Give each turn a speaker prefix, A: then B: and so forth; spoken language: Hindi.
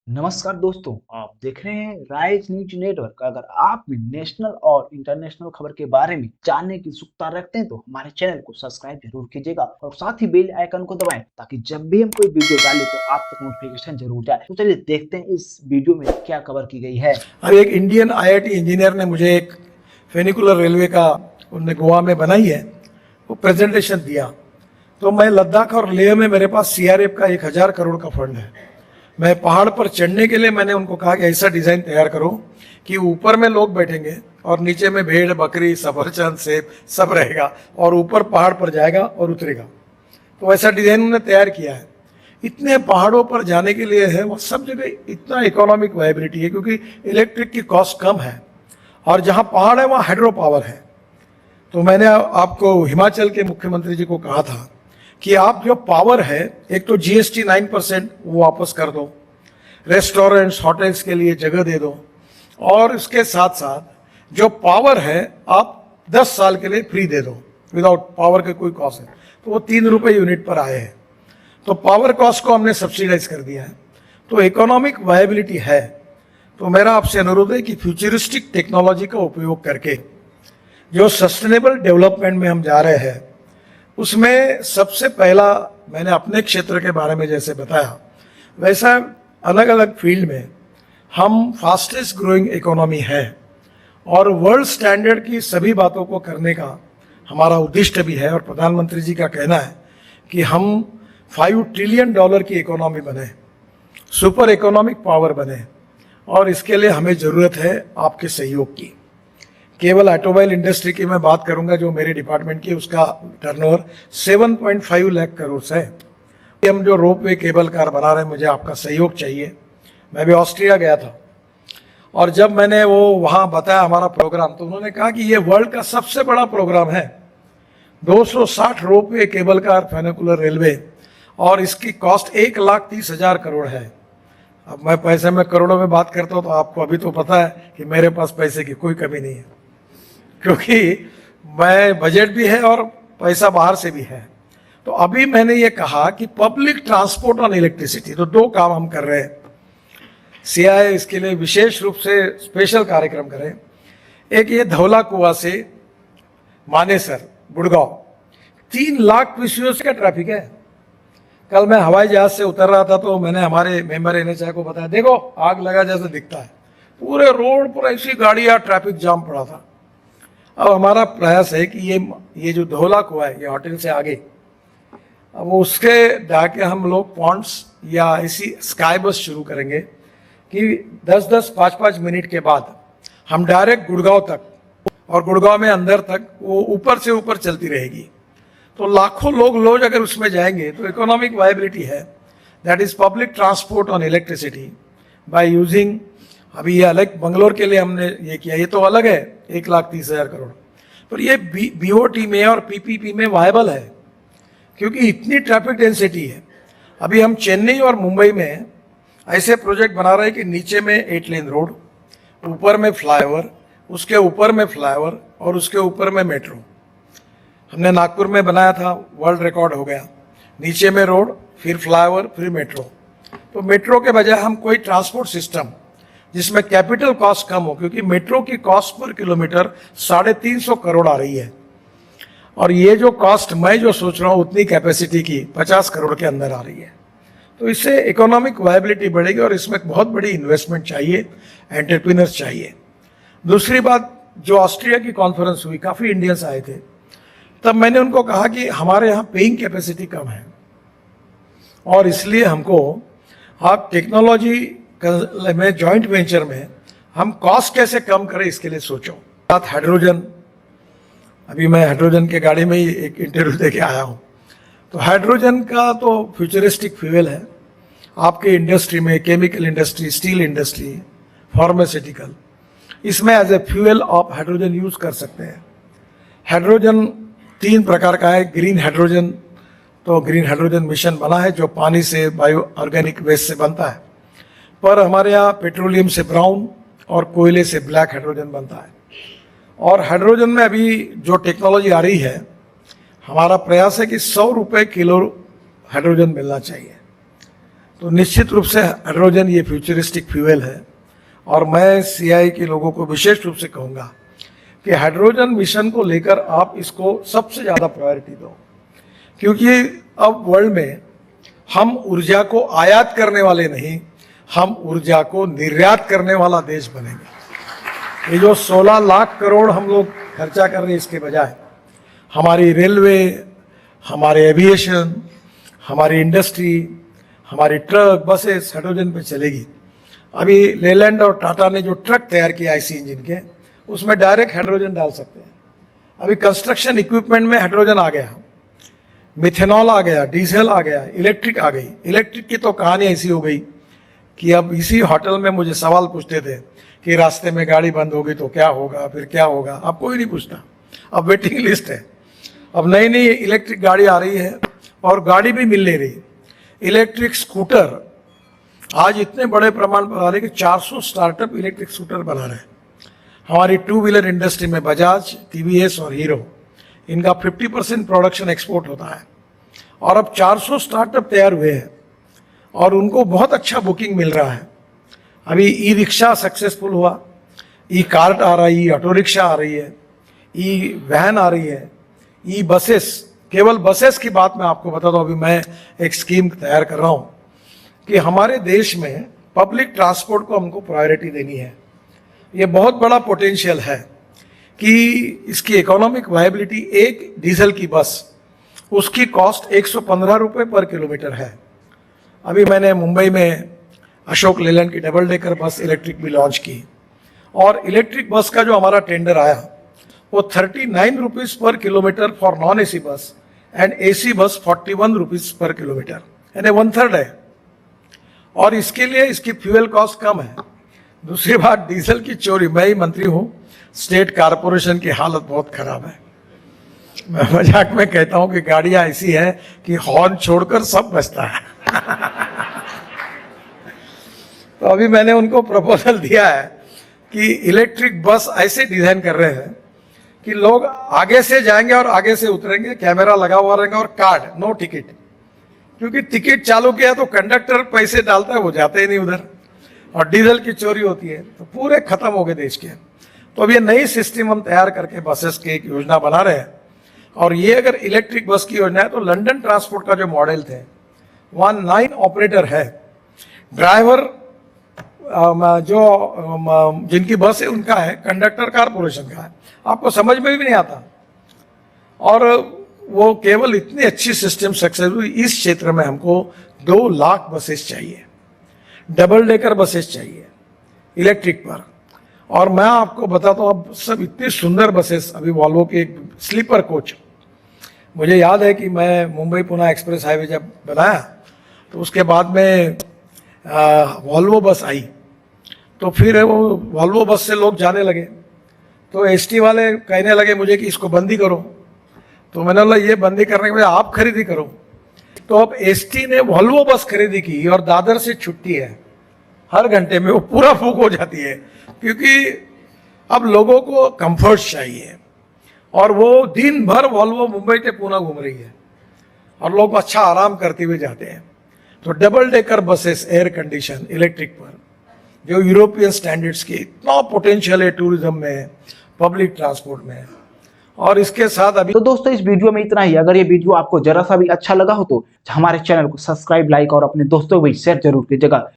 A: नमस्कार दोस्तों, आप देख रहे हैं राइज न्यूज नेटवर्क। अगर आप भी नेशनल और इंटरनेशनल खबर के बारे में जानने की उत्सुकता रखते हैं तो हमारे चैनल को सब्सक्राइब जरूर कीजिएगा और साथ ही बेल आइकन को दबाएं ताकि जब भी हम कोई वीडियो डालें तो आप तक नोटिफिकेशन जरूर जाए। तो चलिए देखते हैं इस वीडियो में क्या कवर की गई है।
B: अब एक इंडियन आईआईटी इंजीनियर ने मुझे एक फेनिकुलर रेलवे का उनने गोवा में बनाई है वो प्रेजेंटेशन दिया। तो मैं लद्दाख और लेह में मेरे पास सीआरएफ का 1000 करोड़ का फंड है। मैं पहाड़ पर चढ़ने के लिए मैंने उनको कहा कि ऐसा डिज़ाइन तैयार करो कि ऊपर में लोग बैठेंगे और नीचे में भेड़ बकरी सफरचंद सेब सब रहेगा और ऊपर पहाड़ पर जाएगा और उतरेगा। तो ऐसा डिज़ाइन उन्होंने तैयार किया है। इतने पहाड़ों पर जाने के लिए है वो सब जगह इतना इकोनॉमिक वायबिलिटी है क्योंकि इलेक्ट्रिक की कॉस्ट कम है और जहाँ पहाड़ है वहाँ हाइड्रो पावर है। तो मैंने आपको हिमाचल के मुख्यमंत्री जी को कहा था कि आप जो पावर है, एक तो जीएसटी 9% वो वापस कर दो, रेस्टोरेंट्स होटल्स के लिए जगह दे दो और इसके साथ साथ जो पावर है आप 10 साल के लिए फ्री दे दो, विदाउट पावर के कोई कॉस्ट है। तो वो 3 रुपये यूनिट पर आए हैं। तो पावर कॉस्ट को हमने सब्सिडाइज कर दिया है। तो इकोनॉमिक वायबिलिटी है। तो मेरा आपसे अनुरोध है कि फ्यूचरिस्टिक टेक्नोलॉजी का उपयोग करके जो सस्टेनेबल डेवलपमेंट में हम जा रहे हैं उसमें सबसे पहला मैंने अपने क्षेत्र के बारे में जैसे बताया वैसा अलग अलग फील्ड में हम फास्टेस्ट ग्रोइंग इकोनॉमी है और वर्ल्ड स्टैंडर्ड की सभी बातों को करने का हमारा उद्दिष्ट भी है। और प्रधानमंत्री जी का कहना है कि हम $5 ट्रिलियन की इकोनॉमी बने, सुपर इकोनॉमिक पावर बने और इसके लिए हमें ज़रूरत है आपके सहयोग की। केवल ऑटोमोबाइल इंडस्ट्री की मैं बात करूंगा जो मेरे डिपार्टमेंट की, उसका टर्नओवर 7.5 लाख करोड़ से है। हम जो रोप वे केबल कार बना रहे हैं मुझे आपका सहयोग चाहिए। मैं भी ऑस्ट्रिया गया था और जब मैंने वो वहाँ बताया हमारा प्रोग्राम तो उन्होंने कहा कि ये वर्ल्ड का सबसे बड़ा प्रोग्राम है। 260 रोप वे केबल कार फेनिकुलर रेलवे और इसकी कॉस्ट 1,30,000 करोड़ है। अब मैं पैसे में करोड़ों में बात करता हूँ तो आपको अभी तो पता है कि मेरे पास पैसे की कोई कमी नहीं है क्योंकि मैं बजट भी है और पैसा बाहर से भी है। तो अभी मैंने ये कहा कि पब्लिक ट्रांसपोर्ट ऑन इलेक्ट्रिसिटी, तो 2 काम हम कर रहे हैं। सीआई इसके लिए विशेष रूप से स्पेशल कार्यक्रम करें। एक ये धौला कुआं से मानेसर गुड़गांव 3 लाख क्यूसेक का ट्रैफिक है। कल मैं हवाई जहाज से उतर रहा था तो मैंने हमारे मेंबर एनएचआई को बताया, देखो आग लगा जैसे दिखता है, पूरे रोड पर ऐसी गाड़ियां, ट्रैफिक जाम पड़ा था। अब हमारा प्रयास है कि ये जो धौला कुआं है ये होटल से आगे, अब उसके जाके हम लोग पॉन्ड्स या ऐसी स्काई बस शुरू करेंगे कि 10-10, 5-5 मिनट के बाद हम डायरेक्ट गुड़गांव तक और गुड़गांव में अंदर तक वो ऊपर से ऊपर चलती रहेगी। तो लाखों लोग अगर उसमें जाएंगे तो इकोनॉमिक वायबिलिटी है। That is public transport on electricity by using, अभी ये अलग बंगलोर के लिए हमने ये किया, ये तो अलग है 1,30,000 करोड़, पर ये बीओटी में और पीपीपी में वायबल है क्योंकि इतनी ट्रैफिक डेंसिटी है। अभी हम चेन्नई और मुंबई में ऐसे प्रोजेक्ट बना रहे हैं कि नीचे में 8 लेन रोड, ऊपर में फ्लाईओवर, उसके ऊपर में फ्लाईओवर और उसके ऊपर में मेट्रो। हमने नागपुर में बनाया था, वर्ल्ड रिकॉर्ड हो गया। नीचे में रोड, फिर फ्लाईओवर, फिर मेट्रो। तो मेट्रो के बजाय हम कोई ट्रांसपोर्ट सिस्टम जिसमें कैपिटल कॉस्ट कम हो, क्योंकि मेट्रो की कॉस्ट पर किलोमीटर 350 करोड़ आ रही है और ये जो कॉस्ट मैं जो सोच रहा हूँ उतनी कैपेसिटी की 50 करोड़ के अंदर आ रही है। तो इससे इकोनॉमिक वायबिलिटी बढ़ेगी और इसमें बहुत बड़ी इन्वेस्टमेंट चाहिए, एंटरप्रेन्योर्स चाहिए। दूसरी बात, जो ऑस्ट्रिया की कॉन्फ्रेंस हुई, काफ़ी इंडियंस आए थे, तब मैंने उनको कहा कि हमारे यहाँ पेइंग कैपेसिटी कम है और इसलिए हमको आप टेक्नोलॉजी में जॉइंट वेंचर में हम कॉस्ट कैसे कम करें इसके लिए सोचो। साथ हाइड्रोजन, अभी मैं हाइड्रोजन के गाड़ी में ही एक इंटरव्यू दे के आया हूँ। तो हाइड्रोजन का तो फ्यूचरिस्टिक फ्यूल है आपके इंडस्ट्री में, chemical industry, steel industry, pharmaceutical, इसमें एज ए फ्यूल आप हाइड्रोजन यूज कर सकते हैं। हाइड्रोजन 3 प्रकार का है। ग्रीन हाइड्रोजन, तो ग्रीन हाइड्रोजन मिशन बना है जो पानी से, बायो ऑर्गेनिक वेस्ट से बनता है, पर हमारे यहाँ पेट्रोलियम से ब्राउन और कोयले से ब्लैक हाइड्रोजन बनता है। और हाइड्रोजन में अभी जो टेक्नोलॉजी आ रही है, हमारा प्रयास है कि 100 रुपये किलो हाइड्रोजन मिलना चाहिए। तो निश्चित रूप से हाइड्रोजन ये फ्यूचरिस्टिक फ्यूल है। और मैं सीआई के लोगों को विशेष रूप से कहूँगा कि हाइड्रोजन मिशन को लेकर आप इसको सबसे ज़्यादा प्रायोरिटी दो, क्योंकि अब वर्ल्ड में हम ऊर्जा को आयात करने वाले नहीं, हम ऊर्जा को निर्यात करने वाला देश बनेंगे। ये जो 16 लाख करोड़ हम लोग खर्चा कर रहे हैं, इसके बजाय हमारी रेलवे, हमारे एविएशन, हमारी इंडस्ट्री, हमारी ट्रक, बसेस हाइड्रोजन पे चलेगी। अभी लेलैंड और टाटा ने जो ट्रक तैयार किया IC इंजन के, उसमें डायरेक्ट हाइड्रोजन डाल सकते हैं। अभी कंस्ट्रक्शन इक्विपमेंट में हाइड्रोजन आ गया, मिथेनॉल आ गया, डीजल आ गया, इलेक्ट्रिक आ गई। इलेक्ट्रिक की तो कहानी ऐसी हो गई कि अब इसी होटल में मुझे सवाल पूछते थे कि रास्ते में गाड़ी बंद होगी तो क्या होगा, फिर क्या होगा। अब कोई नहीं पूछता, अब वेटिंग लिस्ट है। अब नई नई इलेक्ट्रिक गाड़ी आ रही है और गाड़ी भी मिल नहीं रही। इलेक्ट्रिक स्कूटर आज इतने बड़े प्रमाण पर आ रहे कि 400 स्टार्टअप इलेक्ट्रिक स्कूटर बना रहे हैं। हमारी 2 व्हीलर इंडस्ट्री में बजाज, TVS और हीरो, इनका 50% प्रोडक्शन एक्सपोर्ट होता है। और अब 400 स्टार्टअप तैयार हुए हैं और उनको बहुत अच्छा बुकिंग मिल रहा है। अभी ई रिक्शा सक्सेसफुल हुआ, ई कार्ट आ रही है, ऑटो रिक्शा आ रही है, ई वैन आ रही है, ई बसेस। केवल बसेस की बात मैं आपको बता दूं, अभी मैं एक स्कीम तैयार कर रहा हूँ कि हमारे देश में पब्लिक ट्रांसपोर्ट को हमको प्रायोरिटी देनी है। ये बहुत बड़ा पोटेंशियल है कि इसकी इकोनॉमिक वायबिलिटी, एक डीजल की बस, उसकी कॉस्ट 115 रुपये पर किलोमीटर है। अभी मैंने मुंबई में अशोक लेलैंड की डबल डेकर बस इलेक्ट्रिक भी लॉन्च की, और इलेक्ट्रिक बस का जो हमारा टेंडर आया वो 39 रुपीज़ पर किलोमीटर फॉर नॉन AC बस एंड AC बस 41 रुपीज़ पर किलोमीटर, यानी 1/3 है। और इसके लिए इसकी फ्यूल कॉस्ट कम है। दूसरी बात, डीजल की चोरी, मैं ही मंत्री हूँ, स्टेट कारपोरेशन की हालत बहुत खराब है। मैं मजाक में कहता हूँ कि गाड़ियाँ ऐसी है कि हॉर्न छोड़कर सब बजता है। तो अभी मैंने उनको प्रपोजल दिया है कि इलेक्ट्रिक बस ऐसे डिजाइन कर रहे हैं कि लोग आगे से जाएंगे और आगे से उतरेंगे, कैमरा लगा हुआ रहेगा और कार्ड, नो टिकट। क्योंकि टिकट चालू किया तो कंडक्टर पैसे डालता है, वो जाते ही नहीं उधर, और डीजल की चोरी होती है, तो पूरे खत्म हो गए देश के। तो अब ये नई सिस्टम हम तैयार करके बसेस की एक योजना बना रहे हैं। और ये अगर इलेक्ट्रिक बस की योजना है तो लंदन ट्रांसपोर्ट का जो मॉडल थे, वहाँ 9 ऑपरेटर है, ड्राइवर जो जिनकी बस है उनका है, कंडक्टर कारपोरेशन का है। आपको समझ में भी नहीं आता। और वो केवल इतनी अच्छी सिस्टम सक्सेस हुई, इस क्षेत्र में हमको 2 लाख बसेस चाहिए, डबल डेकर बसेस चाहिए इलेक्ट्रिक पर। और मैं आपको बताता हूँ, अब सब इतनी सुंदर बसेस, अभी वॉल्वो के एक स्लीपर कोच, मुझे याद है कि मैं मुंबई पुणे एक्सप्रेस हाईवे जब बनाया तो उसके बाद में वॉल्वो बस आई, तो फिर वो वॉल्वो बस से लोग जाने लगे, तो ST वाले कहने लगे मुझे कि इसको बंदी करो। तो मैंने बोला ये बंदी करने के बाद आप खरीदी करो। तो अब ST ने वॉल्वो बस खरीदी की और दादर से छुट्टी है, हर घंटे में वो पूरा फूक हो जाती है, क्योंकि अब लोगों को कंफर्ट चाहिए। और वो दिन भर वॉल्वो मुंबई से पुणे घूम रही है और लोग अच्छा आराम करते हुए जाते हैं। तो double decker buses air condition electric पर, जो यूरोपियन स्टैंडर्ड्स की, इतना पोटेंशियल है टूरिज्म में, पब्लिक ट्रांसपोर्ट में। और इसके साथ अभी
A: तो दोस्तों इस वीडियो में इतना ही। अगर ये वीडियो आपको जरा सा भी अच्छा लगा हो तो हमारे चैनल को सब्सक्राइब, लाइक और अपने दोस्तों को भी शेयर जरूर कीजिएगा।